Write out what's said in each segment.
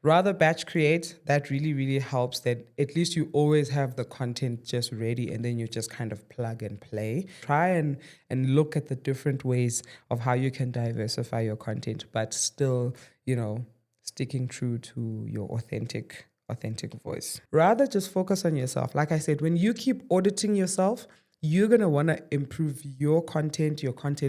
Rather batch create. That really, really helps, that at least you always have the content just ready and then you just kind of plug and play. Try and look at the different ways of how you can diversify your content, but still, sticking true to your authentic voice. Rather just focus on yourself. Like I said, when you keep auditing yourself, you're going to want to improve your content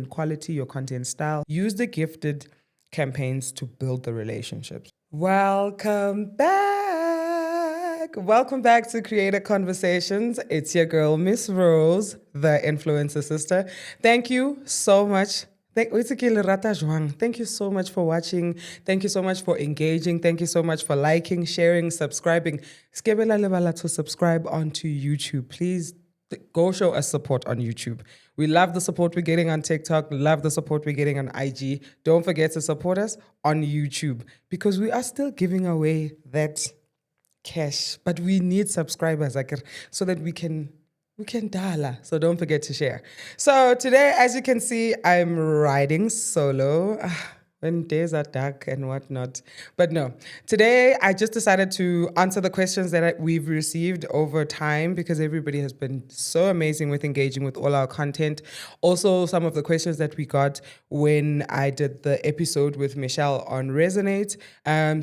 quality, your content style. Use the gifted campaigns to build the relationships. Welcome back. Welcome back to Creator Conversations. It's your girl, Miss Rose, the influencer sister. Thank you so much. Thank you so much for watching. Thank you so much for engaging. Thank you so much for liking, sharing, subscribing. Skebela lebala to subscribe onto YouTube. Please go show us support on YouTube. We love the support we're getting on TikTok, love the support we're getting on IG. Don't forget to support us on YouTube because we are still giving away that cash, but we need subscribers so that we can dial. So don't forget to share. So today, as you can see, I'm riding solo. When days are dark and whatnot. But no, today I just decided to answer the questions that we've received over time because everybody has been so amazing with engaging with all our content. Also, some of the questions that we got when I did the episode with Michelle on Resonate.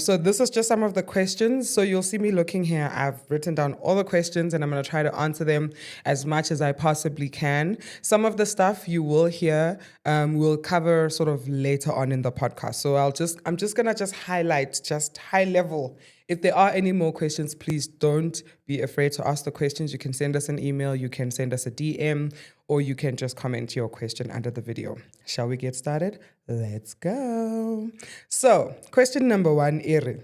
So this is just some of the questions. So you'll see me looking here. I've written down all the questions and I'm going to try to answer them as much as I possibly can. Some of the stuff you will hear we'll cover sort of later on in the podcast. So I'm just gonna highlight just high level. If there are any more questions, please don't be afraid to ask the questions. You can send us an email, you can send us a DM, or you can just comment your question under the video. Shall we get started? Let's go. So, question number 1, Eri.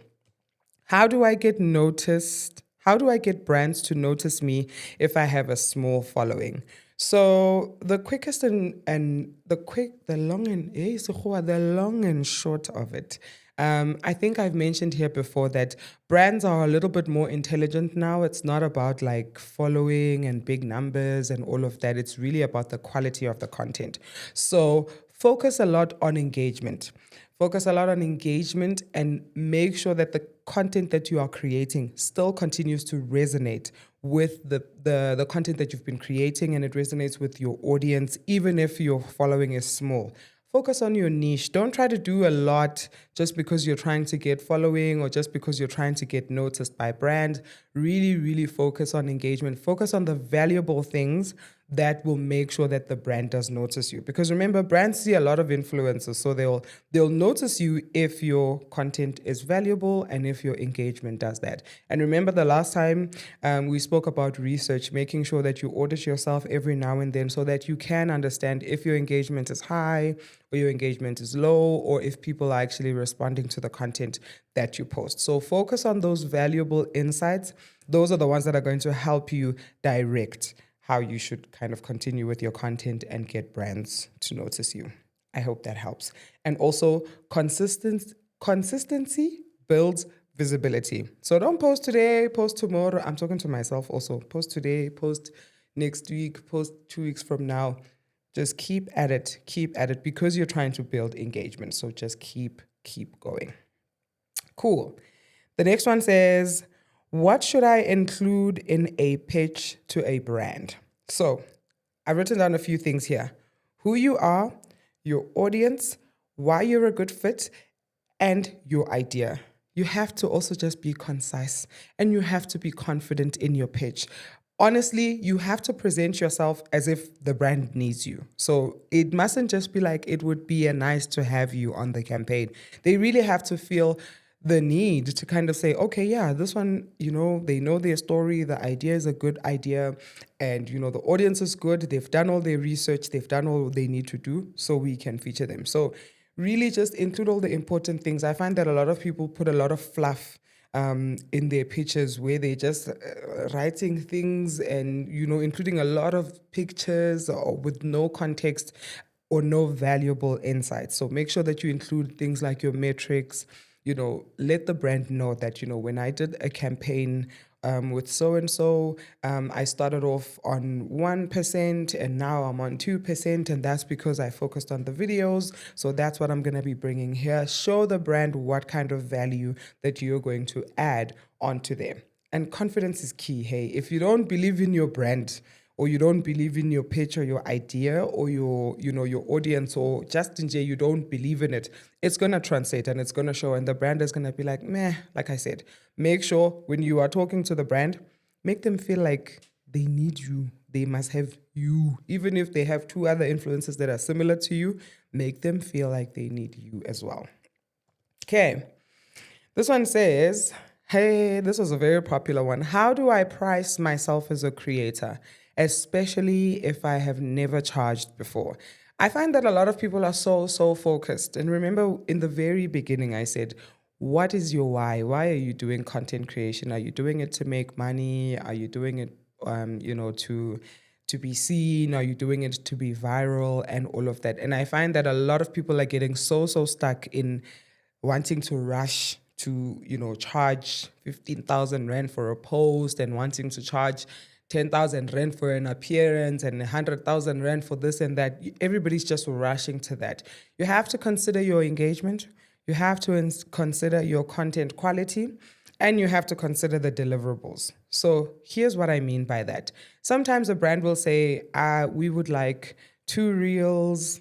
How do I get noticed? How do I get brands to notice me if I have a small following? So the quickest the long and short of it. I think I've mentioned here before that brands are a little bit more intelligent now. It's not about like following and big numbers and all of that. It's really about the quality of the content. So focus a lot on engagement. Focus a lot on engagement and make sure that the content that you are creating still continues to resonate with the content that you've been creating, and it resonates with your audience, even if your following is small. Focus on your niche. Don't try to do a lot just because you're trying to get following or just because you're trying to get noticed by brand. Really, really focus on engagement. Focus on the valuable things that will make sure that the brand does notice you. Because remember, brands see a lot of influencers, so they'll notice you if your content is valuable and if your engagement does that. And remember the last time we spoke about research, making sure that you audit yourself every now and then so that you can understand if your engagement is high or your engagement is low, or if people are actually responding to the content that you post. So focus on those valuable insights. Those are the ones that are going to help you direct how you should kind of continue with your content and get brands to notice you. I hope that helps. And also, consistency builds visibility. So don't post today, post tomorrow. I'm talking to myself also. Post today, post next week, post 2 weeks from now. Just keep at it because you're trying to build engagement. So just keep going. Cool. The next one says, what should I include in a pitch to a brand? So I've written down a few things here. Who you are, your audience, why you're a good fit, and your idea. You have to also just be concise and you have to be confident in your pitch. Honestly, you have to present yourself as if the brand needs you. So it mustn't just be like it would be a nice to have you on the campaign. They really have to feel the need to kind of say, okay, yeah, this one, they know their story, the idea is a good idea, and, the audience is good, they've done all their research, they've done all they need to do, so we can feature them. So really just include all the important things. I find that a lot of people put a lot of fluff in their pitches where they're just writing things and, including a lot of pictures or with no context or no valuable insights. So make sure that you include things like your metrics. Let the brand know that, when I did a campaign with so and so. I started off on 1% and now I'm on 2%, and that's because I focused on the videos. So that's what I'm going to be bringing here. Show the brand what kind of value that you're going to add onto them. And confidence is key. Hey, if you don't believe in your brand, or you don't believe in your pitch or your idea or your audience, or just in J, you don't believe in it, it's going to translate and it's going to show, and the brand is going to be like, meh. Like I said, make sure when you are talking to the brand, make them feel like they need you. They must have you. Even if they have two other influencers that are similar to you, make them feel like they need you as well. Okay. This one says, hey, this was a very popular one. How do I price myself as a creator, especially if I have never charged before? I find that a lot of people are so focused. And remember, in the very beginning, I said, what is your why? Why are you doing content creation? Are you doing it to make money? Are you doing it, to be seen? Are you doing it to be viral and all of that? And I find that a lot of people are getting so stuck in wanting to rush to, charge 15,000 rand for a post, and wanting to charge 10,000 rand for an appearance and 100,000 rand for this and that. Everybody's just rushing to that. You have to consider your engagement. You have to consider your content quality, and you have to consider the deliverables. So here's what I mean by that. Sometimes a brand will say, we would like 2 reels,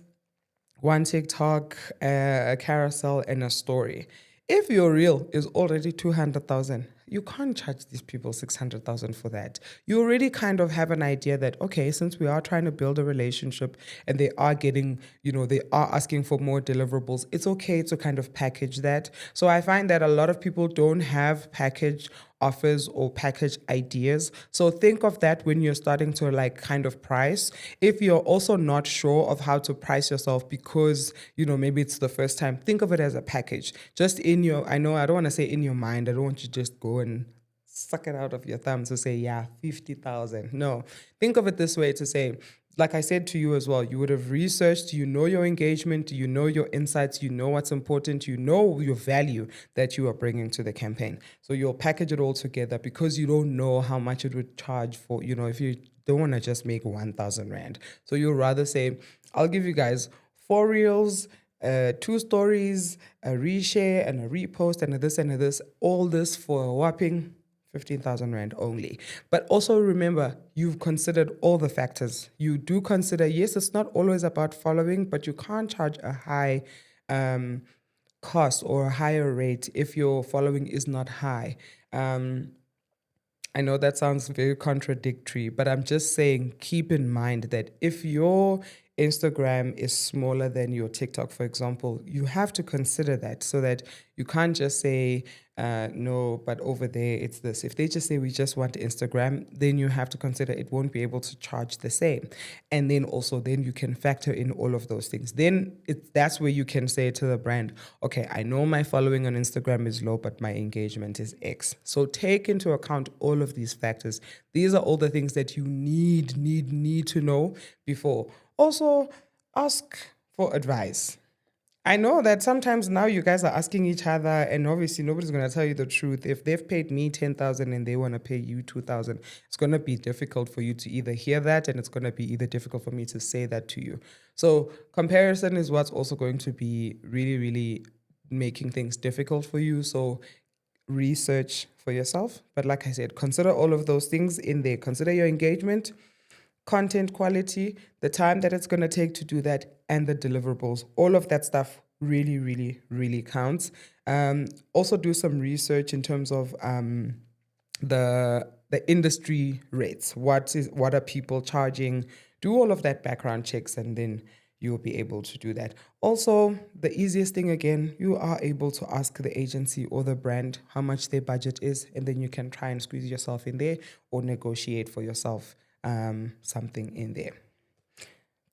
1 TikTok, a carousel, and a story. If your reel is already 200,000, you can't charge these people 600,000 for that. You already kind of have an idea that, okay, since we are trying to build a relationship and they are getting, they are asking for more deliverables, it's okay to kind of package that. So I find that a lot of people don't have package offers or package ideas. So think of that when you're starting to kind of price. If you're also not sure of how to price yourself because, maybe it's the first time, think of it as a package. Just in your, I know I don't want to say in your mind, I don't want you to just go and suck it out of your thumb to say, yeah, 50,000. No, think of it this way, to say, like I said to you as well, you would have researched, your engagement, your insights, what's important, your value that you are bringing to the campaign. So you'll package it all together because you don't know how much it would charge for, if you don't want to just make 1,000 Rand. So you'll rather say, I'll give you guys 4 reels, 2 stories, a reshare and a repost and a this and a this, all this for a whopping 15,000 Rand only. But also remember, you've considered all the factors. You do consider, yes, it's not always about following, but you can't charge a high cost or a higher rate if your following is not high. I know that sounds very contradictory, but I'm just saying, keep in mind that if your Instagram is smaller than your TikTok, for example, you have to consider that, so that you can't just say, no, but over there it's this. If they just say we just want Instagram, then you have to consider it won't be able to charge the same. And then also, then you can factor in all of those things. Then that's where you can say to the brand, okay, I know my following on Instagram is low, but my engagement is X. So take into account all of these factors. These are all the things that you need to know before. Also, ask for advice. I know that sometimes now you guys are asking each other, and obviously nobody's going to tell you the truth. If they've paid me 10,000 and they want to pay you 2,000, it's going to be difficult for you to either hear that, and it's going to be either difficult for me to say that to you. So comparison is what's also going to be really making things difficult for you. So research for yourself. But like I said, consider all of those things in there. Consider your engagement, content quality, the time that it's going to take to do that, and the deliverables. All of that stuff really counts. Also do some research in terms of the industry rates. What are people charging? Do all of that background checks, and then you'll be able to do that. Also, the easiest thing, again, you are able to ask the agency or the brand how much their budget is, and then you can try and squeeze yourself in there or negotiate for yourself something in there.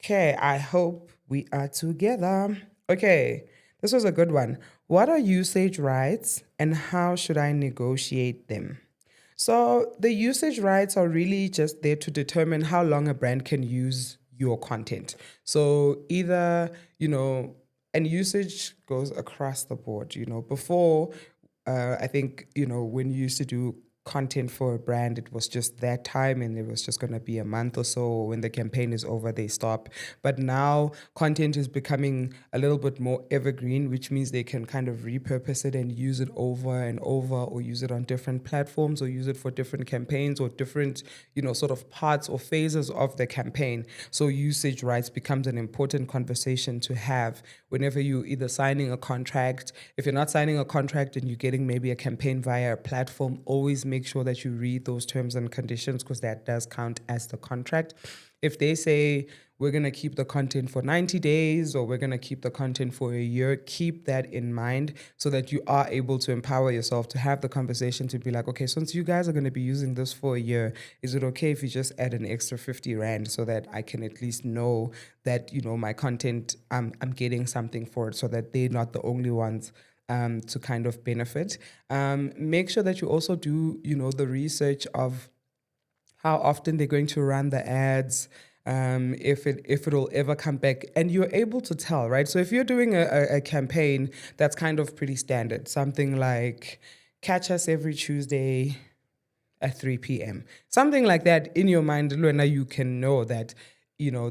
Okay, I hope we are together. Okay, this was a good one. What are usage rights and how should I negotiate them? So the usage rights are really just there to determine how long a brand can use your content. So either, and usage goes across the board. Before, I think, when you used to do content for a brand, it was just that time and it was just going to be a month or so. When the campaign is over, they stop. But now content is becoming a little bit more evergreen, which means they can kind of repurpose it and use it over and over, or use it on different platforms, or use it for different campaigns or different, sort of parts or phases of the campaign. So usage rights becomes an important conversation to have whenever you either signing a contract. If you're not signing a contract and you're getting maybe a campaign via a platform, always make sure that you read those terms and conditions, because that does count as the contract. If they say we're going to keep the content for 90 days or we're going to keep the content for a year, keep that in mind so that you are able to empower yourself to have the conversation to be like, okay, since you guys are going to be using this for a year, is it okay if you just add an extra 50 Rand so that I can at least know that, my content, I'm getting something for it, so that they're not the only ones to kind of benefit. Make sure that you also do, the research of how often they're going to run the ads, if it'll ever come back, and you're able to tell, right? So if you're doing a campaign that's kind of pretty standard, something like catch us every Tuesday at 3 p.m. Something like that, in your mind, Luena, you can know that,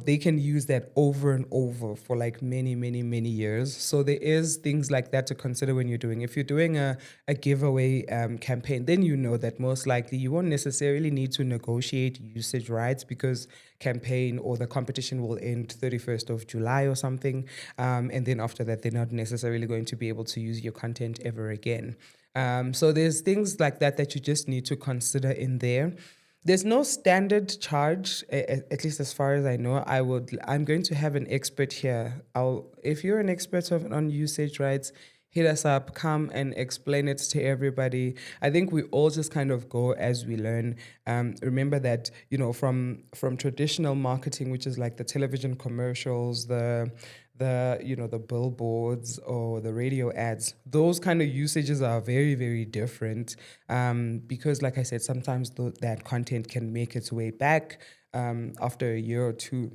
they can use that over and over for like many, many, many years. So there is things like that to consider when you're doing. If you're doing a giveaway campaign, then you know that most likely you won't necessarily need to negotiate usage rights, because campaign or the competition will end 31st of July or something. And then after that, they're not necessarily going to be able to use your content ever again. So there's things like that that you just need to consider in there. There's no standard charge, at least as far as I know. I'm going to have an expert here. If you're an expert on usage rights, hit us up, come and explain it to everybody. I think we all just kind of go as we learn. Remember that, from traditional marketing, which is like the television commercials, the billboards or the radio ads, those kind of usages are very, very different, because like I said, sometimes that content can make its way back after a year or two.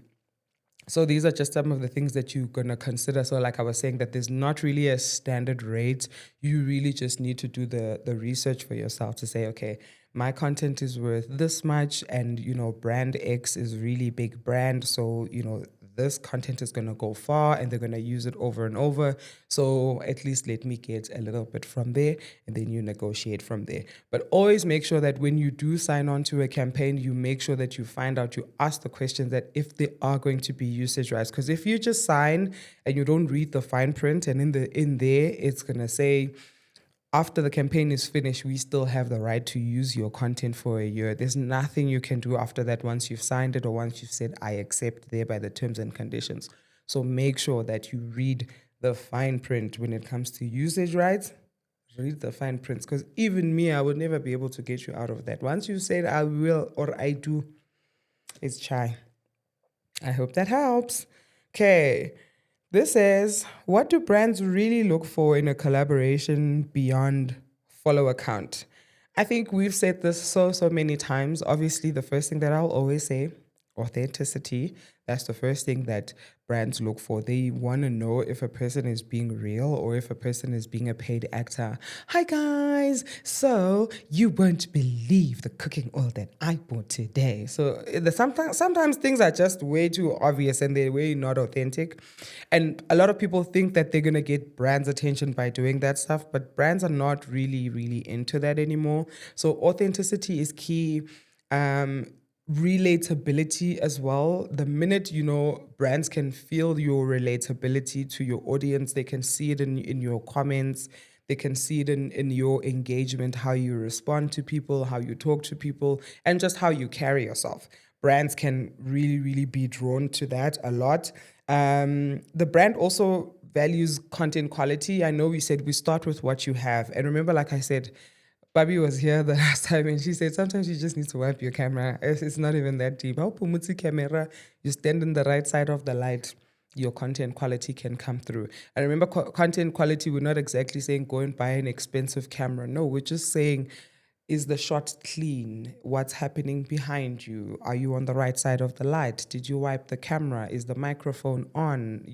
So these are just some of the things that you're going to consider. So like I was saying, that there's not really a standard rate. You really just need to do the research for yourself to say, okay, my content is worth this much, and, brand X is really big brand. So, this content is going to go far and they're going to use it over and over. So at least let me get a little bit from there, and then you negotiate from there. But always make sure that when you do sign on to a campaign, you make sure that you find out, you ask the questions that if they are going to be usage rights. Because if you just sign and you don't read the fine print, and in there it's going to say, after the campaign is finished, we still have the right to use your content for a year. There's nothing you can do after that once you've signed it, or once you've said, I accept there by the terms and conditions. So make sure that you read the fine print when it comes to usage rights. Read the fine prints, because even me, I would never be able to get you out of that. Once you said I will or I do, it's chai. I hope that helps. Okay. This is, what do brands really look for in a collaboration beyond follower count? I think we've said this so many times. Obviously, the first thing that I'll always say, authenticity. That's the first thing that brands look for. They want to know if a person is being real or if a person is being a paid actor. Hi guys, so you won't believe the cooking oil that I bought today. So sometimes things are just way too obvious and they're way not authentic. And a lot of people think that they're going to get brands' attention by doing that stuff, but brands are not really into that anymore. So authenticity is key. Relatability as well. The minute, brands can feel your relatability to your audience, they can see it in your comments, they can see it in your engagement, how you respond to people, how you talk to people, and just how you carry yourself. Brands can really be drawn to that a lot. The brand also values content quality. I know we said we start with what you have. And remember, like I said, Bobby was here the last time and she said, sometimes you just need to wipe your camera. It's not even that deep. How pumutsi camera, you stand on the right side of the light, your content quality can come through. And remember, content quality, we're not exactly saying go and buy an expensive camera. No, we're just saying Is the shot clean? What's happening behind you? Are you on the right side of the light? Did you wipe the camera? Is the microphone on?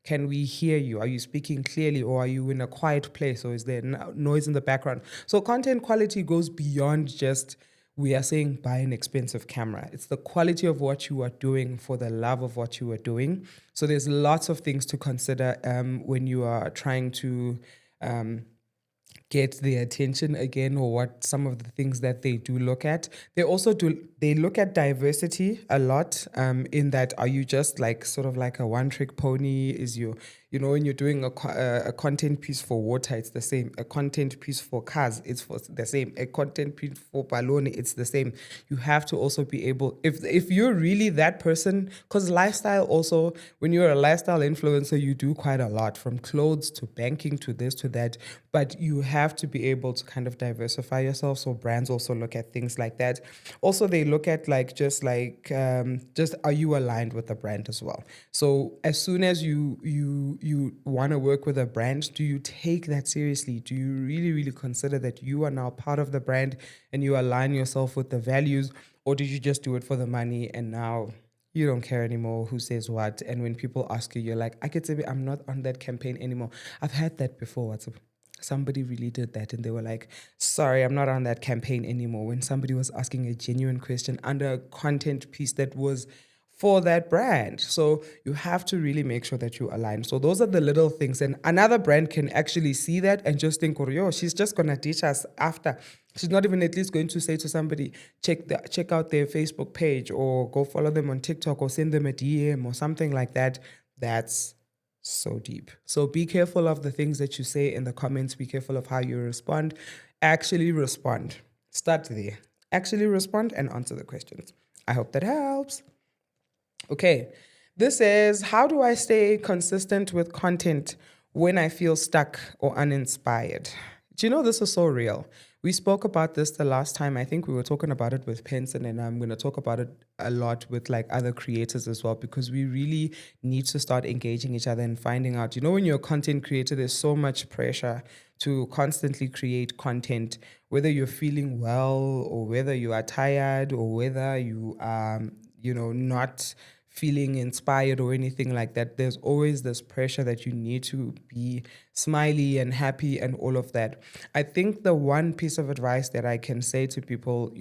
Can we hear you? Are you speaking clearly, or are you in a quiet place, or is there noise in the background? So content quality goes beyond just, we are saying, buy an expensive camera. It's the quality of what you are doing for the love of what you are doing. So there's lots of things to consider when you are trying to um, get the attention again, or what some of the things that they do look at. They look at diversity a lot, in that, are you just like sort of like a one trick pony? Is you when you're doing a content piece for water, it's the same. A content piece for cars, it's for the same. A content piece for balloon, it's the same. You have to also be able, if you're really that person, because lifestyle also, when you're a lifestyle influencer, you do quite a lot, from clothes to banking to this to that, but you have to be able to kind of diversify yourself. So brands also look at things like that. Also, they look at just are you aligned with the brand as well. So as soon as you want to work with a brand, do you take that seriously? Do you really really consider that you are now part of the brand and you align yourself with the values, or did you just do it for the money and now you don't care anymore who says what? And when people ask you, you're like, I could say I'm not on that campaign anymore. I've had that before. Somebody really did that and they were like, sorry, I'm not on that campaign anymore, when somebody was asking a genuine question under a content piece that was for that brand. So you have to really make sure that you align. So those are the little things. And another brand can actually see that and just think, oh, yo, she's just going to teach us after. She's not even at least going to say to somebody, check out their Facebook page, or go follow them on TikTok, or send them a DM or something like that. That's so deep. So be careful of the things that you say in the comments. Be careful of how you respond. Actually respond. Start there. Actually respond and answer the questions. I hope that helps. Okay. This is, how do I stay consistent with content when I feel stuck or uninspired? Do you know this is so real? We spoke about this the last time. I think we were talking about it with Penson, and I'm going to talk about it a lot with like other creators as well, because we really need to start engaging each other and finding out, when you're a content creator, there's so much pressure to constantly create content, whether you're feeling well or whether you are tired or whether you are, not feeling inspired or anything like that. There's always this pressure that you need to be smiley and happy and all of that. I think the one piece of advice that I can say to people,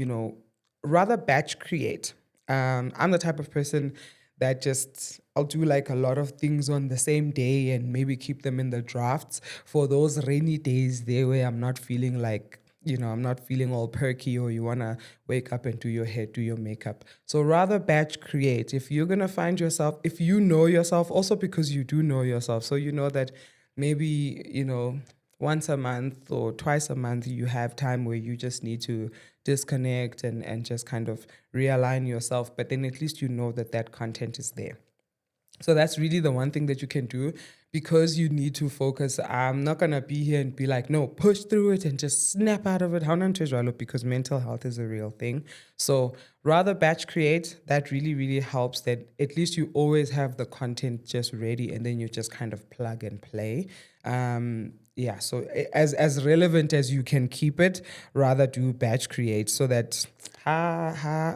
rather batch create. I'm the type of person that just, I'll do like a lot of things on the same day and maybe keep them in the drafts for those rainy days there where I'm not feeling like, I'm not feeling all perky, or you want to wake up and do your hair, do your makeup. So rather batch create. If you're going to find yourself, if you know yourself, also because you do know yourself, so you know that maybe, once a month or twice a month, you have time where you just need to disconnect and just kind of realign yourself. But then at least you know that that content is there. So that's really the one thing that you can do, because you need to focus. I'm not going to be here and be like, no, push through it and just snap out of it. How not to, because mental health is a real thing. So rather batch create. That really, really helps, that at least you always have the content just ready and then you just kind of plug and play. Yeah, so as relevant as you can keep it, rather do batch create, so that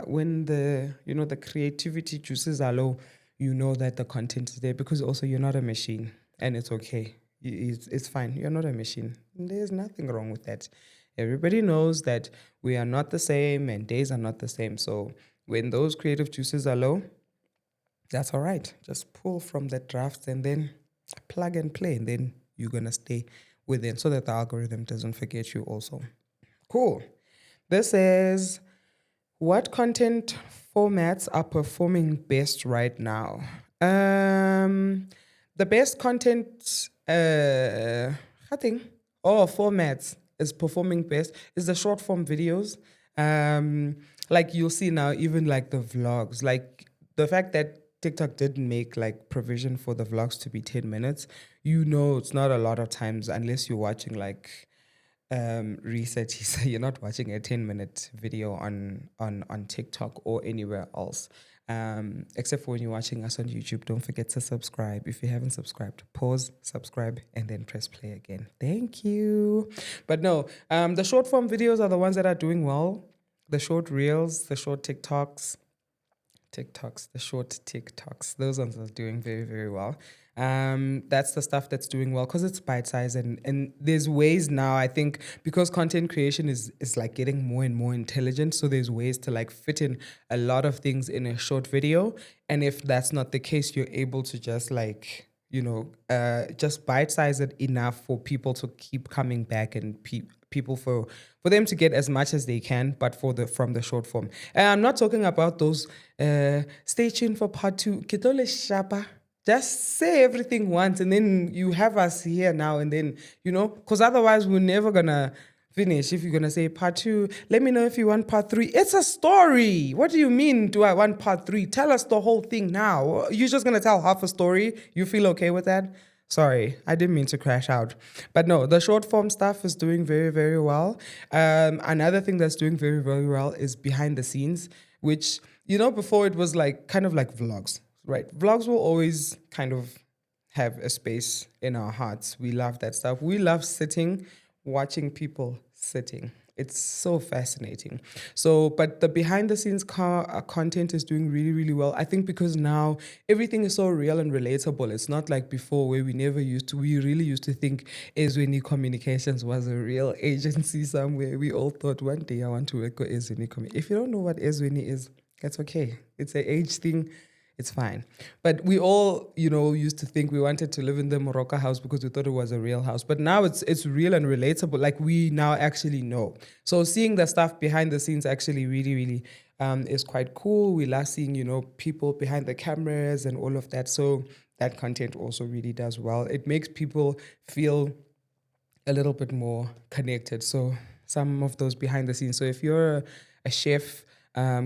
when the creativity juices are low, you know that the content is there, because also you're not a machine, and it's okay. It's fine. You're not a machine. There's nothing wrong with that. Everybody knows that we are not the same and days are not the same. So when those creative juices are low, that's all right. Just pull from that draft and then plug and play, and then you're going to stay within, so that the algorithm doesn't forget you also. Cool. This is, what content formats are performing best right now? The best content, I think, formats is performing best is the short form videos. Like you'll see now, even like the vlogs, like the fact that TikTok didn't make like provision for the vlogs to be 10 minutes, it's not a lot of times, unless you're watching like research. So you're not watching a 10-minute video on TikTok or anywhere else. Except for when you're watching us on YouTube, don't forget to subscribe. If you haven't subscribed, pause, subscribe, and then press play again. Thank you. But no, the short form videos are the ones that are doing well. The short reels, the short the short TikToks. Those ones are doing very, very well. That's the stuff that's doing well because it's bite size and there's ways now, I think, because content creation is like getting more and more intelligent. So there's ways to like fit in a lot of things in a short video. And if that's not the case, you're able to just like, just bite size it enough for people to keep coming back and people for them to get as much as they can, but from the short form. And I'm not talking about those stay tuned for part 2. Kitole shapa. Just say everything once and then you have us here now and then, because otherwise we're never gonna finish. If you're gonna say part 2, let me know if you want part 3. It's a story. What do you mean, do I want part 3? Tell us the whole thing now. You're just gonna tell half a story? You feel okay with that? Sorry, I didn't mean to crash out. But no, the short form stuff is doing very, very well. Another thing that's doing very, very well is behind the scenes, which, before it was like kind of like vlogs, right? Vlogs will always kind of have a space in our hearts. We love that stuff. We love sitting, watching people sitting. It's so fascinating. So, but the behind the scenes content is doing really, really well. I think because now everything is so real and relatable. It's not like before where we really used to think Ezweni Communications was a real agency somewhere. We all thought one day I want to work with Ezweni Communications. If you don't know what Ezweni is, that's okay. It's an age thing. It's fine. But we all, used to think we wanted to live in the Morocco house because we thought it was a real house. But now it's real and relatable. Like we now actually know. So seeing the stuff behind the scenes actually really, really is quite cool. We love seeing, people behind the cameras and all of that. So that content also really does well. It makes people feel a little bit more connected. So some of those behind the scenes. So if you're a chef,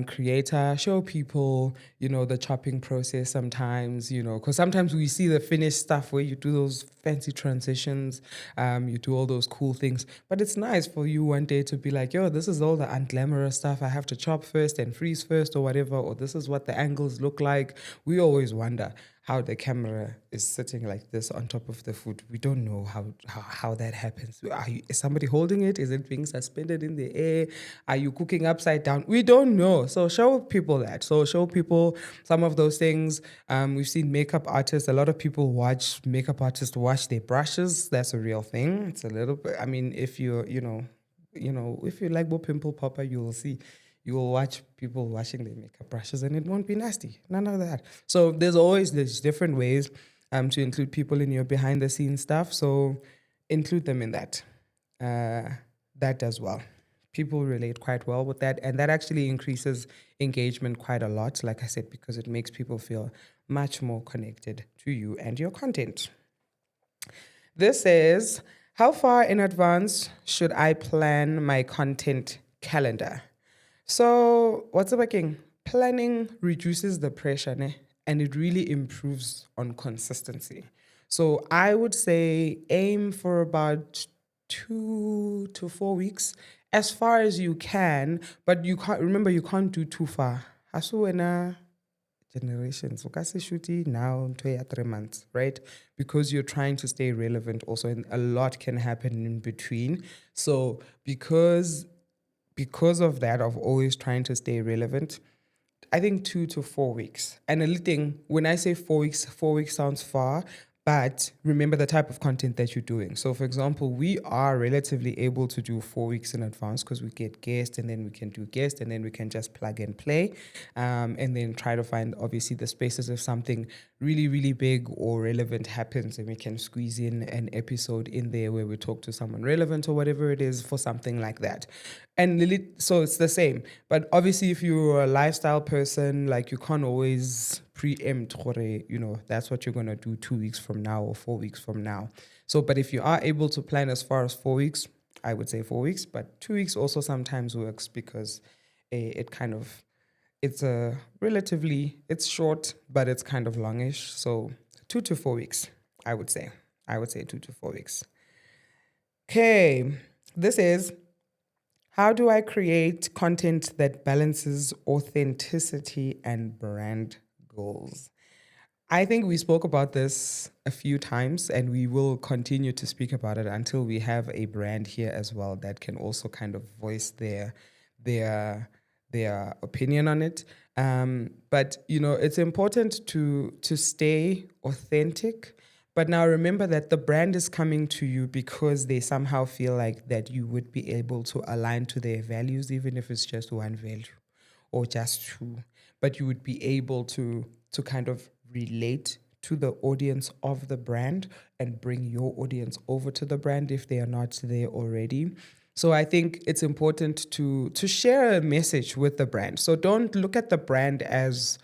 creator, show people, the chopping process sometimes, because sometimes we see the finished stuff where you do those fancy transitions, you do all those cool things. But it's nice for you one day to be like, yo, this is all the unglamorous stuff. I have to chop first and freeze first or whatever, or this is what the angles look like. We always wonder how the camera is sitting like this on top of the food. We don't know how that happens. Is somebody holding it? Is it being suspended in the air? Are you cooking upside down? We don't know. So show people that. So show people some of those things. We've seen makeup artists. A lot of people watch makeup artists wash their brushes. That's a real thing. It's a little bit, if you're, if you like Bo Pimple Popper, you will see. You will watch people washing their makeup brushes and it won't be nasty. None of that. So there's different ways to include people in your behind the scenes stuff. So include them in that. That does well. People relate quite well with that. And that actually increases engagement quite a lot, like I said, because it makes people feel much more connected to you and your content. This is, how far in advance should I plan my content calendar? So what's working? Planning reduces the pressure, ne? And it really improves on consistency. So I would say aim for about 2 to 4 weeks, as far as you can, but you can't do too far. Hasuena generations. Shuti now 3 months, right? Because you're trying to stay relevant also, and a lot can happen in between. So because of that, of always trying to stay relevant, I think 2 to 4 weeks. And a little thing, when I say 4 weeks sounds far, but remember the type of content that you're doing. So for example, we are relatively able to do 4 weeks in advance because we get guests and then we can do guests and then we can just plug and play, and then try to find obviously the spaces if something really, really big or relevant happens and we can squeeze in an episode in there where we talk to someone relevant or whatever it is for something like that. And so it's the same. But obviously if you're a lifestyle person, like you can't always preempt, that's what you're going to do 2 weeks from now or 4 weeks from now. So, but if you are able to plan as far as 4 weeks, I would say 4 weeks, but 2 weeks also sometimes works because it's it's short, but it's kind of longish. So 2 to 4 weeks, I would say 2 to 4 weeks. Okay, this is, How do I create content that balances authenticity and brand goals? I think we spoke about this a few times, and we will continue to speak about it until we have a brand here as well that can also kind of voice their their opinion on it. But it's important to stay authentic. But now remember that the brand is coming to you because they somehow feel like that you would be able to align to their values, even if it's just one value or just two. But you would be able to kind of relate to the audience of the brand and bring your audience over to the brand if they are not there already. So I think it's important to share a message with the brand. So don't look at the brand as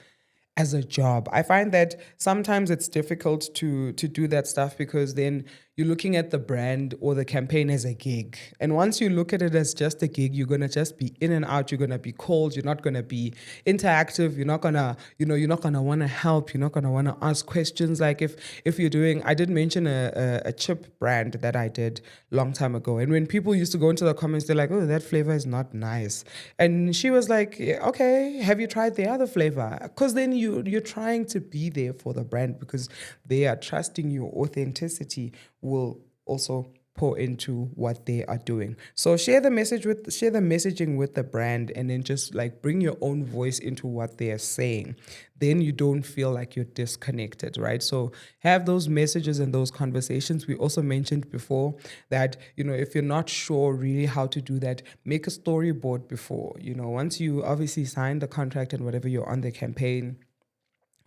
a job. I find that sometimes it's difficult to do that stuff because then you're looking at the brand or the campaign as a gig. And once you look at it as just a gig, you're gonna just be in and out, you're gonna be cold, you're not gonna be interactive, you're not gonna wanna help, you're not gonna wanna ask questions. Like if you're doing, I did mention a chip brand that I did long time ago. And when people used to go into the comments, they're like, oh, that flavor is not nice. And she was like, "Yeah, okay, have you tried the other flavor?" Because then you're trying to be there for the brand because they are trusting your authenticity will also pour into what they are doing. So share the messaging with the brand, and then just like bring your own voice into what they are saying. Then you don't feel like you're disconnected, right? So have those messages and those conversations. We also mentioned before that, if you're not sure really how to do that, make a storyboard before. Once you obviously sign the contract and whatever, you're on the campaign,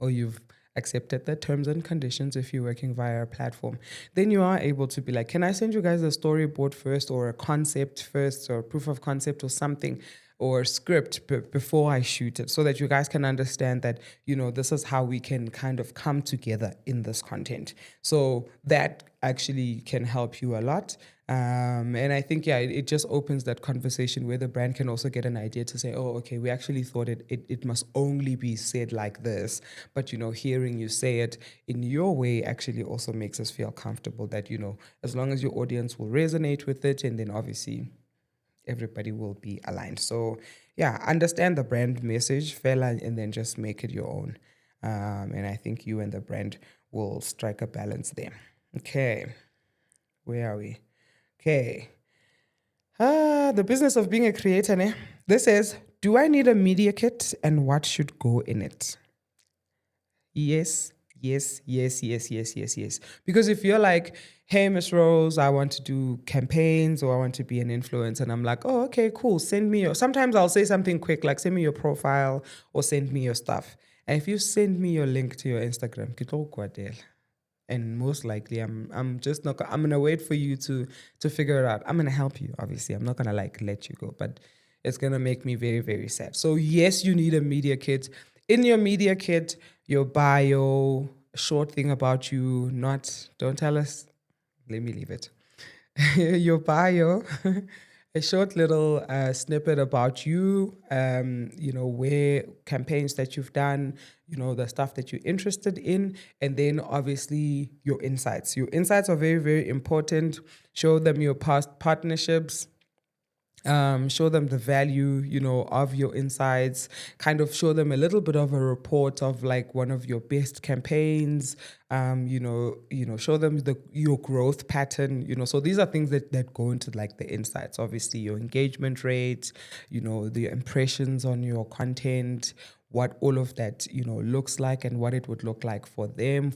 or you've accepted the terms and conditions if you're working via a platform, then you are able to be like, can I send you guys a storyboard first, or a concept first, or a proof of concept or something, or a script before I shoot it, so that you guys can understand that, this is how we can kind of come together in this content. So that actually can help you a lot. And I think, yeah, it just opens that conversation where the brand can also get an idea to say, oh, okay, we actually thought it must only be said like this. But, hearing you say it in your way actually also makes us feel comfortable that, as long as your audience will resonate with it, and then obviously everybody will be aligned. So, yeah, understand the brand message, fella, and then just make it your own. And I think you and the brand will strike a balance there. Okay, where are we? Okay. The business of being a creator. Ne? This says, do I need a media kit and what should go in it? Yes, yes, yes, yes, yes, yes, yes. Because if you're like, hey, Miss Rose, I want to do campaigns or I want to be an influencer, and I'm like, oh, okay, cool. Send me sometimes I'll say something quick, like send me your profile or send me your stuff. And if you send me your link to your Instagram, and most likely I'm just not I'm gonna wait for you to figure it out. I'm gonna help you, obviously. I'm not gonna like let you go, but it's gonna make me very, very sad. So yes, you need a media kit. In your media kit, your bio, a short thing about you, don't tell us, let me leave it. Your bio, a short little snippet about you, where campaigns that you've done, the stuff that you're interested in, and then obviously your insights. Your insights are very, very important. Show them your past partnerships, show them the value, of your insights, kind of show them a little bit of a report of like one of your best campaigns, show them your growth pattern, so these are things that go into like the insights, obviously your engagement rate, the impressions on your content, what all of that looks like and what it would look like for them.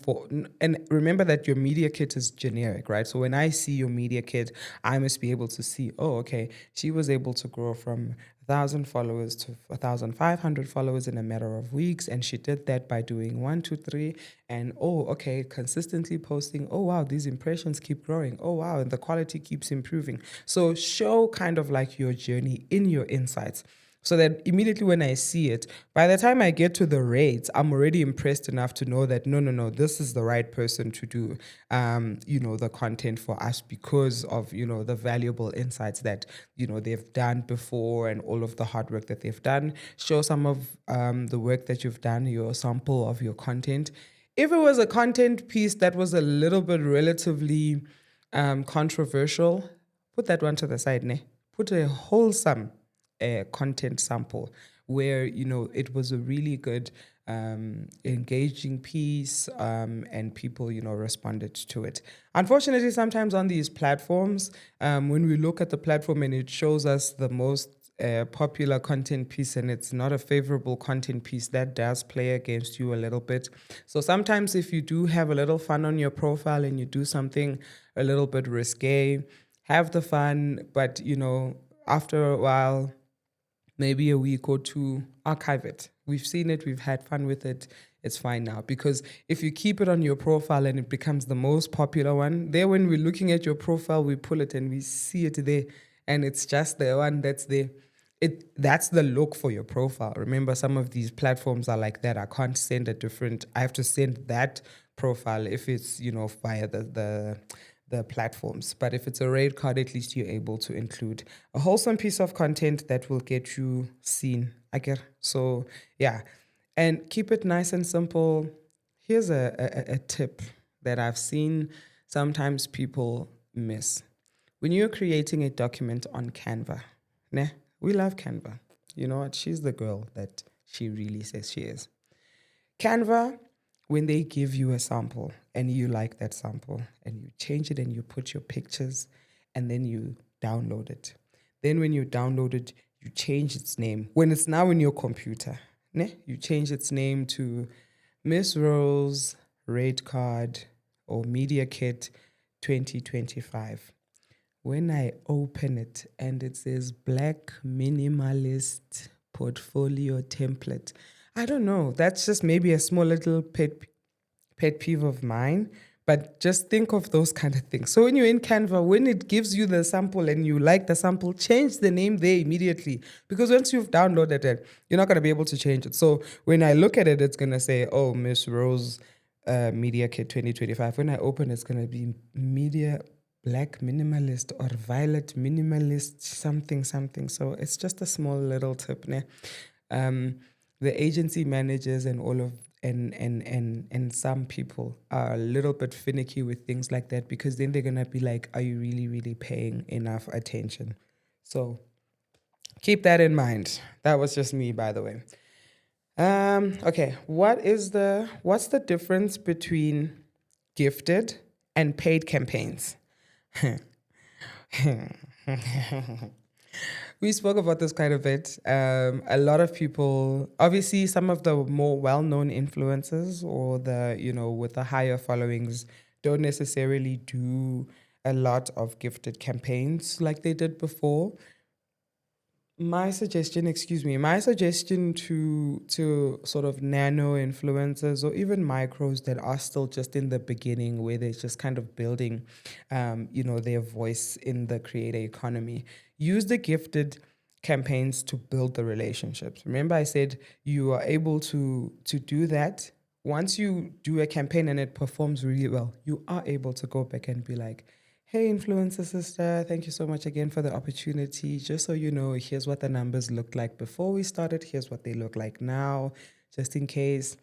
And remember that your media kit is generic, right? So when I see your media kit, I must be able to see, oh, okay, she was able to grow from 1,000 followers to 1,500 followers in a matter of weeks, and she did that by doing 1, 2, 3, and oh, okay, consistently posting. Oh wow, these impressions keep growing. Oh wow, and the quality keeps improving. So show kind of like your journey in your insights, so that immediately when I see it, by the time I get to the rates, I'm already impressed enough to know that no, this is the right person to do, the content for us, because of, the valuable insights that, they've done before and all of the hard work that they've done. Show some of the work that you've done, your sample of your content. If it was a content piece that was a little bit relatively controversial, put that one to the side, ne? put a wholesome content sample where, it was a really good, engaging piece, and people, responded to it. Unfortunately, sometimes on these platforms, when we look at the platform and it shows us the most popular content piece and it's not a favorable content piece, that does play against you a little bit. So sometimes if you do have a little fun on your profile and you do something a little bit risque, have the fun, but after a while, maybe a week or two, archive it. We've seen it, we've had fun with it. It's fine now. Because if you keep it on your profile and it becomes the most popular one, there when we're looking at your profile, we pull it and we see it there, and it's just the one that's there. That's the look for your profile. Remember, some of these platforms are like that. I can't send a different, I have to send that profile if it's, via the platforms. But if it's a rate card, at least you're able to include a wholesome piece of content that will get you seen. I get so yeah, and keep it nice and simple. Here's a tip that I've seen sometimes people miss when you're creating a document on Canva. Nah, we love Canva. You know what? She's the girl that she really says she is. Canva, when they give you a sample and you like that sample and you change it and you put your pictures and then you download it. Then when you download it, you change its name. When it's now in your computer, you change its name to Miss Rose Rate Card or Media Kit 2025. When I open it and it says Black Minimalist Portfolio Template, I don't know. That's just maybe a small little pet peeve of mine. But just think of those kind of things. So when you're in Canva, when it gives you the sample and you like the sample, change the name there immediately. Because once you've downloaded it, you're not going to be able to change it. So when I look at it, it's going to say, oh, Miss Rose Media Kit 2025. When I open, it's going to be Media Black Minimalist or Violet Minimalist something something. So it's just a small little tip. The agency managers and all of and some people are a little bit finicky with things like that, because then they're gonna be like, are you really, really paying enough attention? So keep that in mind. That was just me, by the way. Okay, what's the difference between gifted and paid campaigns? We spoke about this quite a bit. A lot of people, obviously, some of the more well-known influencers or the, with the higher followings don't necessarily do a lot of gifted campaigns like they did before. My suggestion to sort of nano influencers or even micros that are still just in the beginning, where they're just kind of building, their voice in the creator economy, use the gifted campaigns to build the relationships. Remember, I said you are able to do that. Once you do a campaign and it performs really well, you are able to go back and be like, hey, influencer sister, thank you so much again for the opportunity. Just so you know, here's what the numbers looked like before we started. Here's what they look like now, just in case.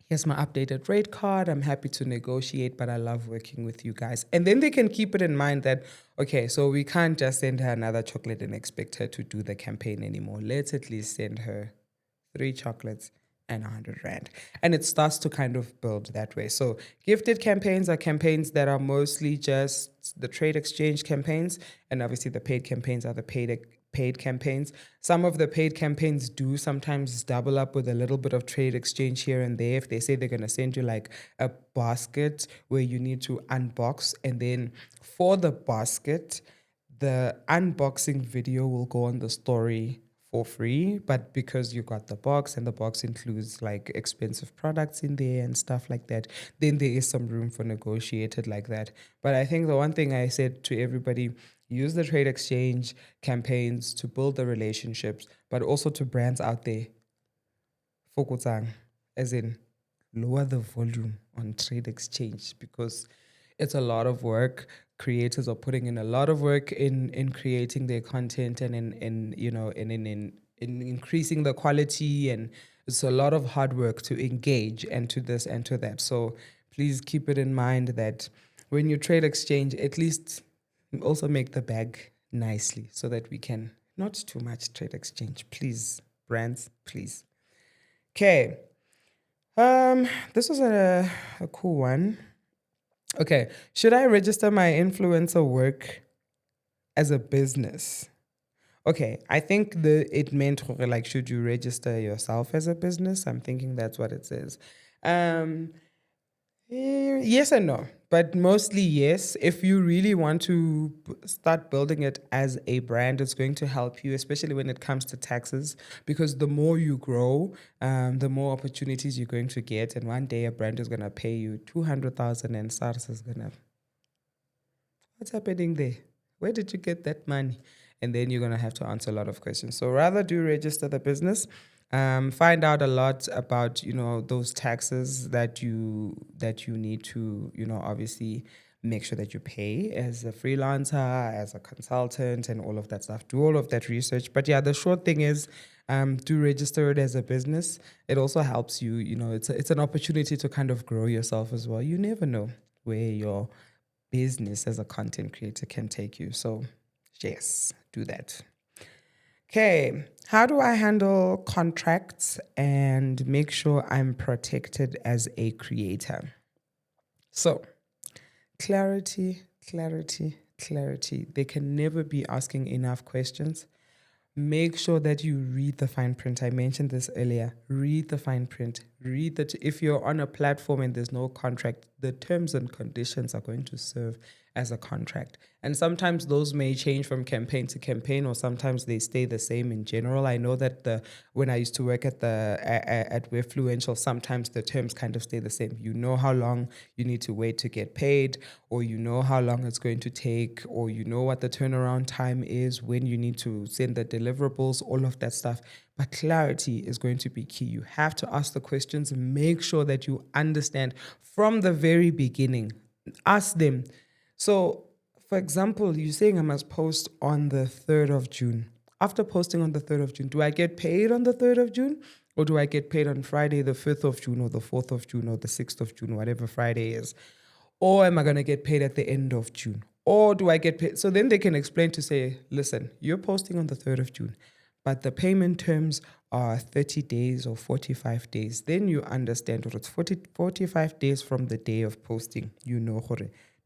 Here's my updated rate card. I'm happy to negotiate, but I love working with you guys. And then they can keep it in mind that, okay, so we can't just send her another chocolate and expect her to do the campaign anymore. Let's at least send her 3 chocolates and 100 Rand. And it starts to kind of build that way. So gifted campaigns are campaigns that are mostly just the trade exchange campaigns. And obviously the paid campaigns are the paid campaigns. Some of the paid campaigns do sometimes double up with a little bit of trade exchange here and there. If they say they're going to send you like a basket where you need to unbox, and then for the basket, the unboxing video will go on the story for free, but because you got the box and the box includes like expensive products in there and stuff like that, then there is some room for negotiated like that. But I think the one thing I said to everybody, use the trade exchange campaigns to build the relationships, but also to brands out there. Fokutsang, as in lower the volume on trade exchange, because it's a lot of work. Creators are putting in a lot of work in creating their content and in increasing the quality, and it's a lot of hard work to engage and to this and to that. So please keep it in mind that when you trade exchange, at least also make the bag nicely so that we can not too much trade exchange. Please, brands, please. Okay. This was a cool one. Okay. Should I register my influencer work as a business? Okay, I think it meant like, should you register yourself as a business? I'm thinking that's what it says. Um, yes and no, but mostly yes. If you really want to start building it as a brand, it's going to help you, especially when it comes to taxes, because the more you grow, the more opportunities you're going to get. And one day a brand is going to pay you 200,000 and SARS is going to, what's happening there? Where did you get that money? And then you're going to have to answer a lot of questions. So rather do register the business. Find out a lot about, those taxes that you need to, obviously make sure that you pay as a freelancer, as a consultant, and all of that stuff. Do all of that research. But yeah, the short thing is, do register it as a business. It also helps you, it's an opportunity to kind of grow yourself as well. You never know where your business as a content creator can take you. So yes, do that. Okay, how do I handle contracts and make sure I'm protected as a creator? So, clarity, clarity, clarity. They can never be asking enough questions. Make sure that you read the fine print. I mentioned this earlier. Read the fine print. Read that. If you're on a platform and there's no contract, the terms and conditions are going to serve as a contract. And sometimes those may change from campaign to campaign, or sometimes they stay the same in general. I know that when I used to work at Webfluential, sometimes the terms kind of stay the same. You know how long you need to wait to get paid, or you know how long it's going to take, or you know what the turnaround time is, when you need to send the deliverables, all of that stuff. But clarity is going to be key. You have to ask the questions, make sure that you understand from the very beginning. Ask them. So, for example, you're saying I must post on the 3rd of June. After posting on the 3rd of June, do I get paid on the 3rd of June? Or do I get paid on Friday, the 5th of June, or the 4th of June, or the 6th of June, whatever Friday is? Or am I going to get paid at the end of June? Or do I get paid? So then they can explain to say, listen, you're posting on the 3rd of June, but the payment terms are 30 days or 45 days. Then you understand, or it's 45 days from the day of posting. You know,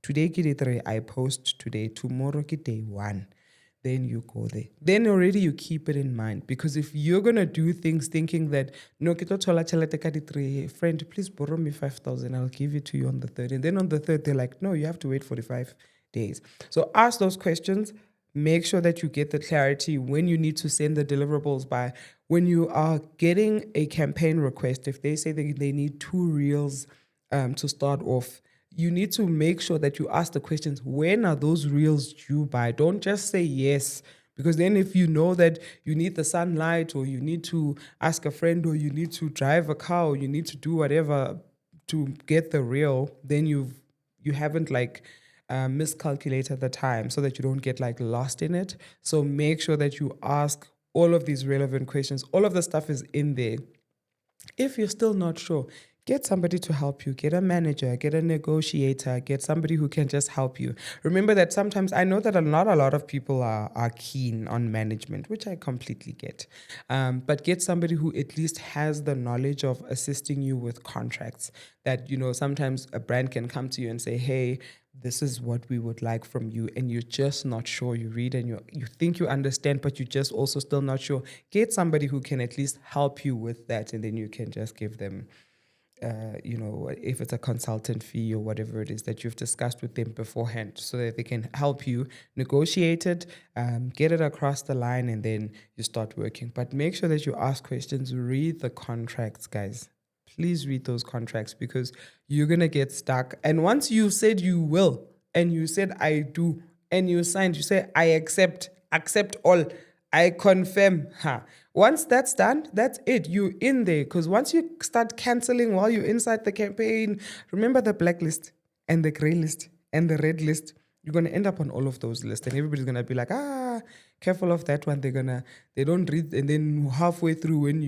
today ke day 3, I post today, tomorrow ke day 1. Then you go there. Then already you keep it in mind. Because if you're going to do things thinking that, no, ke tlo thola tjhelete ka di 3, friend, please borrow me 5,000. I'll give it to you on the 3rd. And then on the 3rd, they're like, no, you have to wait 45 days. So ask those questions. Make sure that you get the clarity when you need to send the deliverables by. When you are getting a campaign request, if they say they need 2 reels to start off, you need to make sure that you ask the questions, when are those reels due by? Don't just say yes. Because then if you know that you need the sunlight, or you need to ask a friend, or you need to drive a car, or you need to do whatever to get the reel, then you haven't miscalculated the time, so that you don't get lost in it. So make sure that you ask all of these relevant questions. All of the stuff is in there. If you're still not sure, get somebody to help you. Get a manager, get a negotiator, get somebody who can just help you. Remember that sometimes, I know that not a lot of people are keen on management, which I completely get. But get somebody who at least has the knowledge of assisting you with contracts. That, sometimes a brand can come to you and say, hey, this is what we would like from you, and you're just not sure. You read and you think you understand, but you're just also still not sure. Get somebody who can at least help you with that, and then you can just give them, if it's a consultant fee or whatever it is that you've discussed with them beforehand, so that they can help you negotiate it, get it across the line, and then you start working. But make sure that you ask questions, read the contracts, guys. Please read those contracts, because you're going to get stuck. And once you said you will, and you said I do, and you signed, you say I accept all, I confirm. Once that's done, that's it. You're in there. Because once you start canceling while you're inside the campaign, remember the blacklist and the gray list and the red list. You're going to end up on all of those lists, and everybody's going to be like, careful of that one. They don't read, and then halfway through, when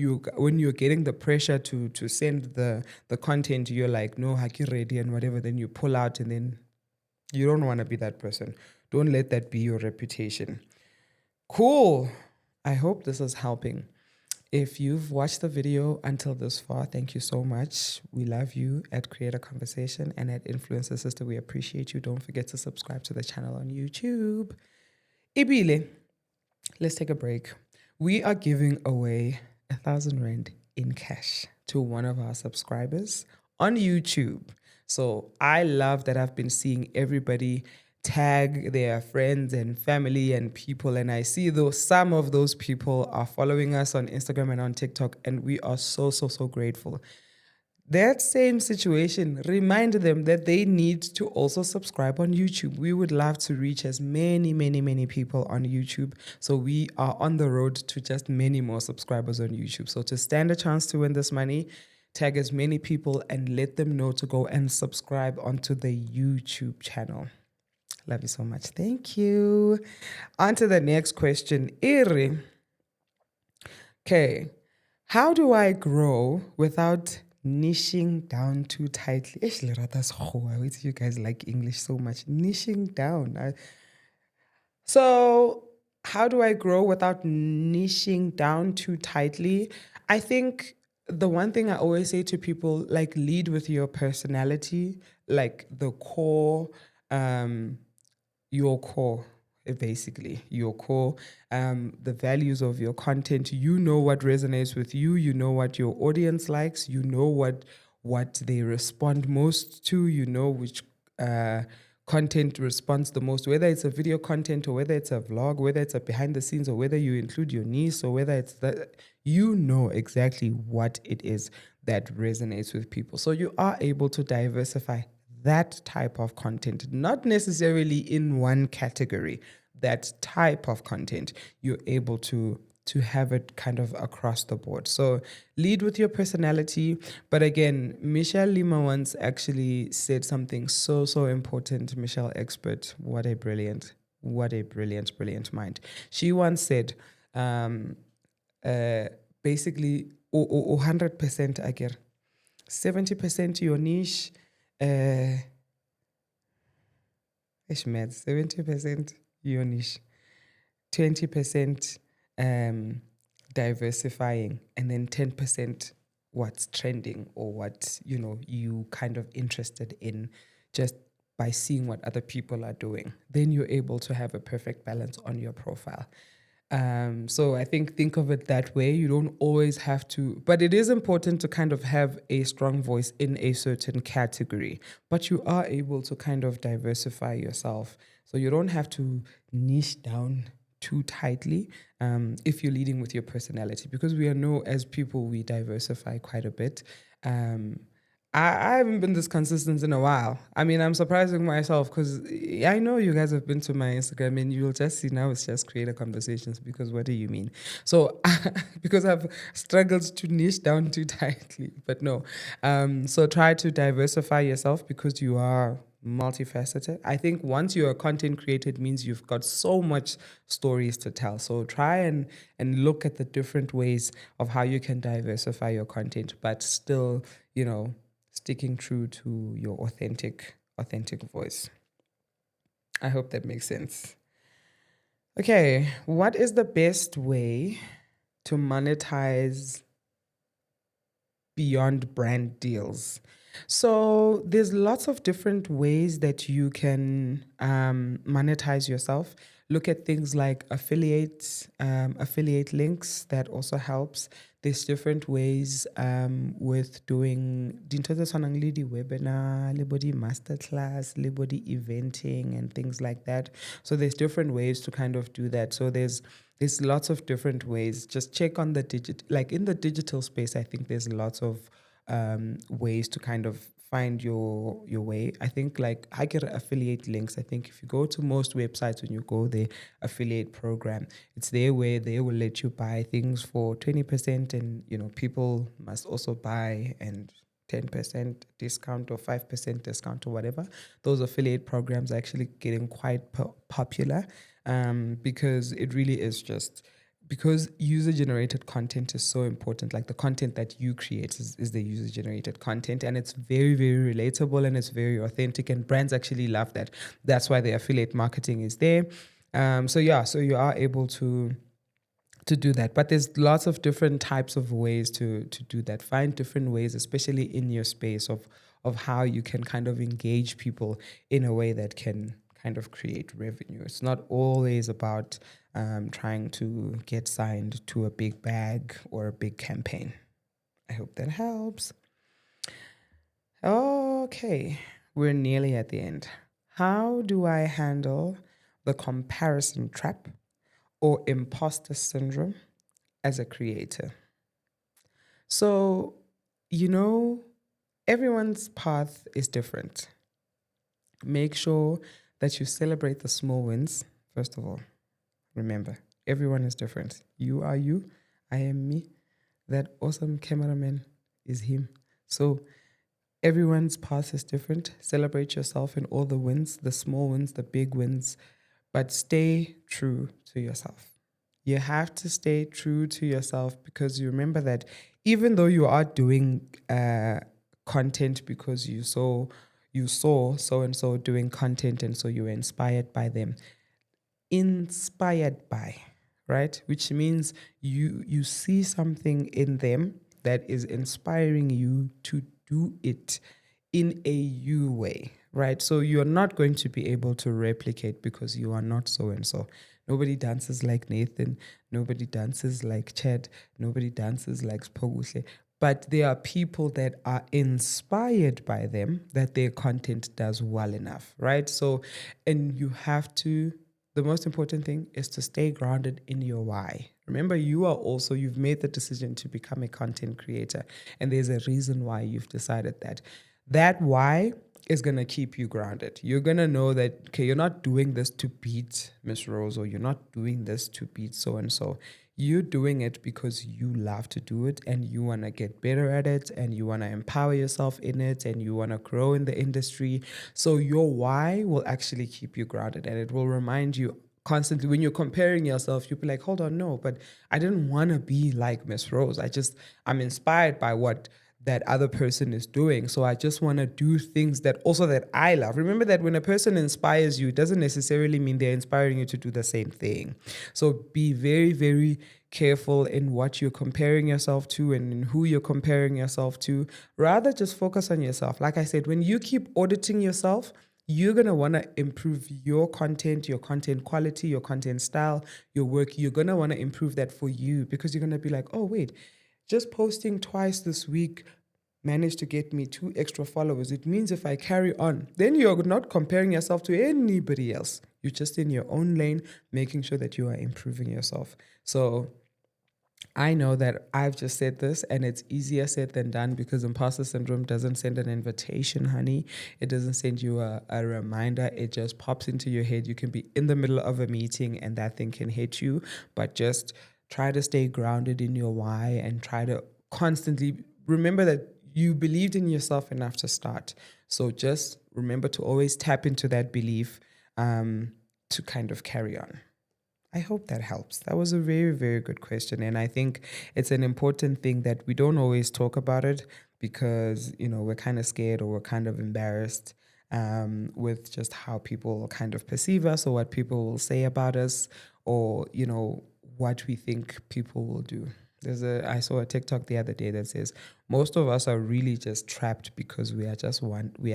you're getting the pressure to send the content, you're like, no, haki ready and whatever. Then you pull out, and then you don't want to be that person. Don't let that be your reputation. Cool. I hope this is helping. If you've watched the video until this far, thank you so much. We love you at Creator Conversation and at Influencer Sister. We appreciate you. Don't forget to subscribe to the channel on YouTube. Ibile, let's take a break. We are giving away 1,000 Rand in cash to one of our subscribers on YouTube. So I love that I've been seeing everybody tag their friends and family and people, and I see though some of those people are following us on Instagram and on TikTok, and we are so grateful. That same situation, remind them that they need to also subscribe on YouTube. We would love to reach as many people on YouTube. So we are on the road to just many more subscribers on YouTube. So to stand a chance to win this money, tag as many people and let them know to go and subscribe onto the YouTube channel. Love you so much. Thank you. On to the next question. Iri. Okay. How do I grow without niching down too tightly? Actually, wait, you guys like English so much. Niching down. So, how do I grow without niching down too tightly? I think the one thing I always say to people, like, lead with your personality, like the core, your core, basically your core, the values of your content. You know what resonates with you. You know what your audience likes. You know what they respond most to. You know which content responds the most, whether it's a video content or whether it's a vlog, whether it's a behind the scenes or whether you include your niece or whether it's that. You know exactly what it is that resonates with people. So you are able to diversify that type of content, not necessarily in one category, that type of content, you're able to have it kind of across the board. So lead with your personality. But again, Michelle Lima once actually said something so important. Michelle Expert, what a brilliant mind. She once said, basically, 100% I get 70% your niche, it's mad. 70% your niche, 20% diversifying, and then 10% what's trending or what you kind of interested in just by seeing what other people are doing. Then you're able to have a perfect balance on your profile. So I think of it that way. You don't always have to, but it is important to kind of have a strong voice in a certain category, but you are able to kind of diversify yourself. So you don't have to niche down too tightly if you're leading with your personality, because we know as people, we diversify quite a bit. I haven't been this consistent in a while. I mean, I'm surprising myself because I know you guys have been to my Instagram and you'll just see now it's just Creator Conversations, because what do you mean? So, because I've struggled to niche down too tightly, but no. So try to diversify yourself because you are multifaceted. I think once you're a content creator, it means you've got so much stories to tell. So try and look at the different ways of how you can diversify your content, but still, sticking true to your authentic voice. I hope that makes sense. Okay, what is the best way to monetize beyond brand deals? So there's lots of different ways that you can monetize yourself. Look at things like affiliate links. That also helps. There's different ways with doing dintho tse tshwanang le di-webinar, le bo di-masterclass, le bo di-eventing and things like that. So there's different ways to kind of do that. So there's lots of different ways. Just check on in the digital space, I think there's lots of ways to kind of find your way. I think like I get affiliate links. I think if you go to most websites, when you go the affiliate program, it's there where they will let you buy things for 20%, and people must also buy and 10% discount or 5% discount or whatever. Those affiliate programs are actually getting quite popular because it really is just because user-generated content is so important. Like the content that you create is the user-generated content, and it's very relatable and it's very authentic, and brands actually love that. That's why the affiliate marketing is there. So you are able to do that, but there's lots of different types of ways to do that. Find different ways, especially in your space, of how you can kind of engage people in a way that can kind of create revenue. It's not always about trying to get signed to a big bag or a big campaign. I hope that helps. Okay, we're nearly at the end. How do I handle the comparison trap or imposter syndrome as a creator? So, you know, everyone's path is different. Make sure that you celebrate the small wins, first of all. Remember, everyone is different. You are you, I am me. That awesome cameraman is him. So, everyone's path is different. Celebrate yourself in all the wins, the small wins, the big wins, but stay true to yourself. You have to stay true to yourself, because you remember that even though you are doing content because you saw so and so doing content, and so you were inspired by them. Inspired by, right? Which means you see something in them that is inspiring you to do it in a you way, right? So you're not going to be able to replicate, because you are not so and so. Nobody dances like Nathan. Nobody dances like Chad. Nobody dances like Spogushe. But there are people that are inspired by them, that their content does well enough, right? So, and you have to, the most important thing is to stay grounded in your why. Remember, you've made the decision to become a content creator, and there's a reason why you've decided that. That why is going to keep you grounded. You're going to know that, okay, you're not doing this to beat Miss Rose, or you're not doing this to beat so and so. You're doing it because you love to do it, and you want to get better at it, and you want to empower yourself in it, and you want to grow in the industry. So your why will actually keep you grounded, and it will remind you constantly when you're comparing yourself. You'll be like, hold on, no, but I didn't want to be like Miss Rose. I'm inspired by what that other person is doing. So I just want to do things that I love. Remember that when a person inspires you, it doesn't necessarily mean they're inspiring you to do the same thing. So be very, very careful in what you're comparing yourself to and in who you're comparing yourself to. Rather, just focus on yourself. Like I said, when you keep auditing yourself, you're going to want to improve your content quality, your content style, your work. You're going to want to improve that for you, because you're going to be like, oh, wait, just posting twice this week managed to get me 2 extra followers. It means if I carry on, then you're not comparing yourself to anybody else. You're just in your own lane, making sure that you are improving yourself. So I know that I've just said this, and it's easier said than done, because imposter syndrome doesn't send an invitation, honey. It doesn't send you a reminder. It just pops into your head. You can be in the middle of a meeting and that thing can hit you, but just try to stay grounded in your why, and try to constantly remember that you believed in yourself enough to start. So just remember to always tap into that belief to kind of carry on. I hope that helps. That was a very, very good question. And I think it's an important thing that we don't always talk about it, because, we're kind of scared, or we're kind of embarrassed with just how people kind of perceive us, or what people will say about us, or, what we think people will do. I saw a TikTok the other day that says most of us are really just trapped, because we are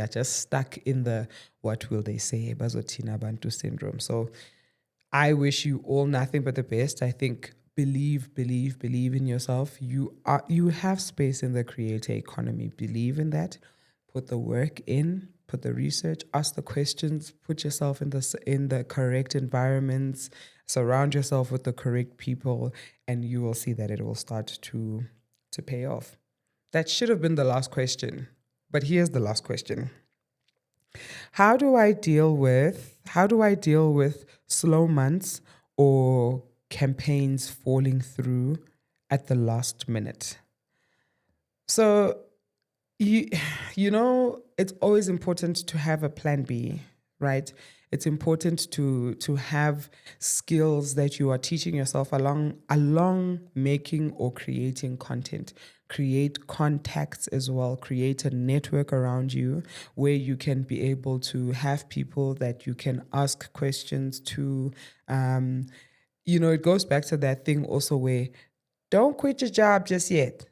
just stuck in the what will they say, bazothina bantu syndrome. So I wish you all nothing but the best. I think believe in yourself. You have space in the creator economy. Believe in that. Put the work in, put the research, ask the questions, put yourself in the correct environments, surround yourself with the correct people, and you will see that it will start to pay off. That should have been the last question, but here's the last question. How do I deal with slow months or campaigns falling through at the last minute? So you it's always important to have a plan B, right? It's important to have skills that you are teaching yourself along making or creating content. create contacts as well, create a network around you where you can be able to have people that you can ask questions to. It goes back to that thing also where don't quit your job just yet.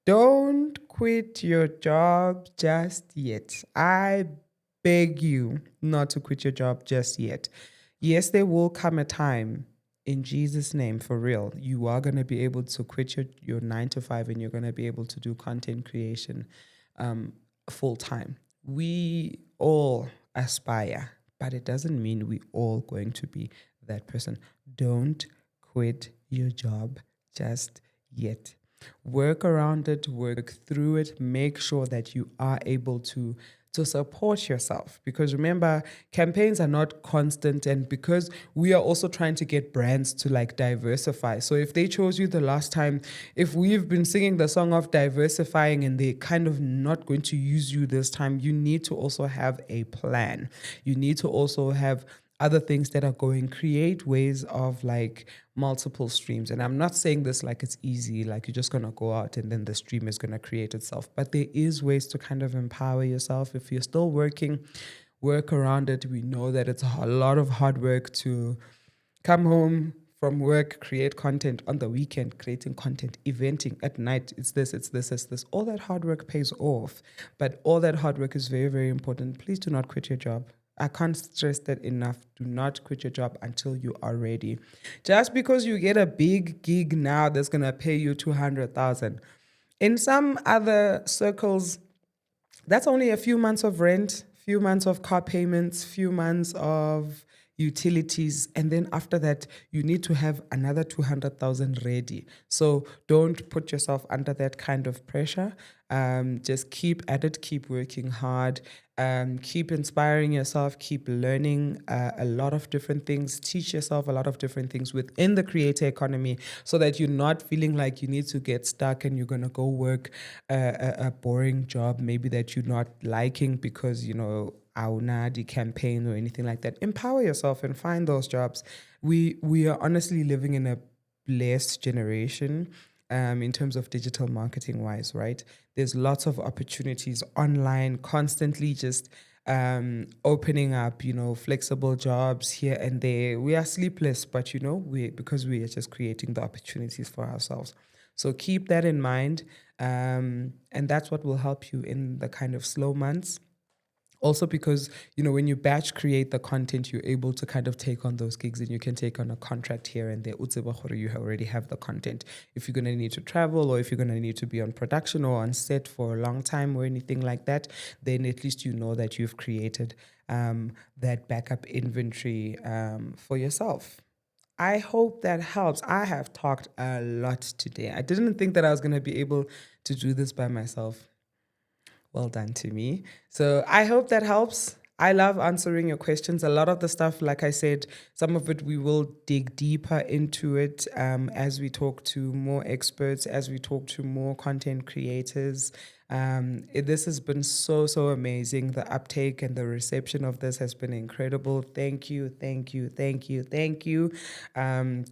Don't quit your job just yet. I beg you not to quit your job just yet. Yes, there will come a time in Jesus' name, for real. You are going to be able to quit your 9 to 5 and you're going to be able to do content creation full time. We all aspire, but it doesn't mean we all going to be that person. Don't quit your job just yet. Work around it, work through it, make sure that you are able to support yourself, because remember, campaigns are not constant, and because we are also trying to get brands to like diversify. So if they chose you the last time, if we've been singing the song of diversifying and they're kind of not going to use you this time, you need to also have a plan. You need to also have other things that are going, create ways of like multiple streams. And I'm not saying this like it's easy, like you're just going to go out and then the stream is going to create itself. But there is ways to kind of empower yourself. If you're still working, work around it. We know that it's a lot of hard work to come home from work, create content on the weekend, creating content, eventing at night. It's this. All that hard work pays off. But all that hard work is very, very important. Please do not quit your job. I can't stress that enough. Do not quit your job until you are ready. Just because you get a big gig now that's going to pay you 200,000. In some other circles, that's only a few months of rent, few months of car payments, few months of utilities, and then after that you need to have another 200,000 ready. So don't put yourself under that kind of pressure. Just keep at it, keep working hard, keep inspiring yourself, keep learning a lot of different things, teach yourself a lot of different things within the creator economy, so that you're not feeling like you need to get stuck and you're going to go work a boring job maybe that you're not liking because, the campaign or anything like that. Empower yourself and find those jobs. We are honestly living in a blessed generation in terms of digital marketing wise, right? There's lots of opportunities online, constantly just opening up, flexible jobs here and there. We are sleepless, but because we are just creating the opportunities for ourselves. So keep that in mind. And that's what will help you in the kind of slow months. Also because, when you batch create the content, you're able to kind of take on those gigs and you can take on a contract here and there. You already have the content. If you're going to need to travel or if you're going to need to be on production or on set for a long time or anything like that, then at least you know that you've created that backup inventory for yourself. I hope that helps. I have talked a lot today. I didn't think that I was going to be able to do this by myself. Well done to me. So I hope that helps. I love answering your questions. A lot of the stuff, like I said, some of it we will dig deeper into it as we talk to more experts, as we talk to more content creators. This has been so amazing. The uptake and the reception of this has been incredible. Thank you.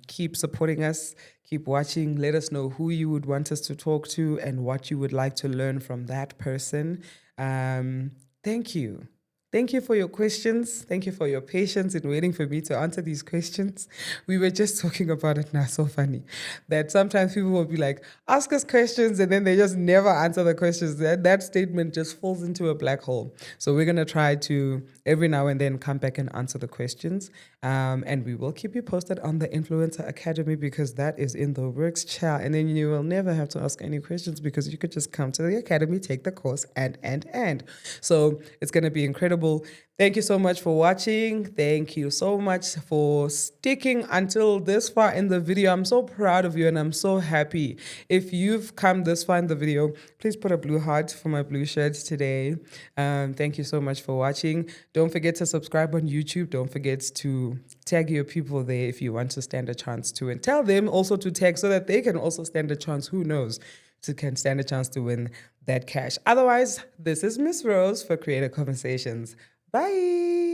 Keep supporting us. Keep watching. Let us know who you would want us to talk to and what you would like to learn from that person. Thank you. Thank you for your questions. Thank you for your patience in waiting for me to answer these questions. We were just talking about it now. So funny that sometimes people will be like, ask us questions, and then they just never answer the questions. That statement just falls into a black hole. So we're going to try to every now and then come back and answer the questions. And we will keep you posted on the Influencer Academy, because that is in the works, child. And then you will never have to ask any questions, because you could just come to the academy, take the course, and. So it's going to be incredible. Thank you so much for watching. Thank you so much for sticking until this far in the video. I'm so proud of you and I'm so happy. If you've come this far in the video, please put a blue heart for my blue shirts today. Thank you so much for watching. Don't forget to subscribe on YouTube. Don't forget to tag your people there if you want to stand a chance to, and tell them also to tag so that they can also stand a chance. Who knows? Can stand a chance to win that cash. Otherwise, this is Miss Rose for Creative Conversations. Bye.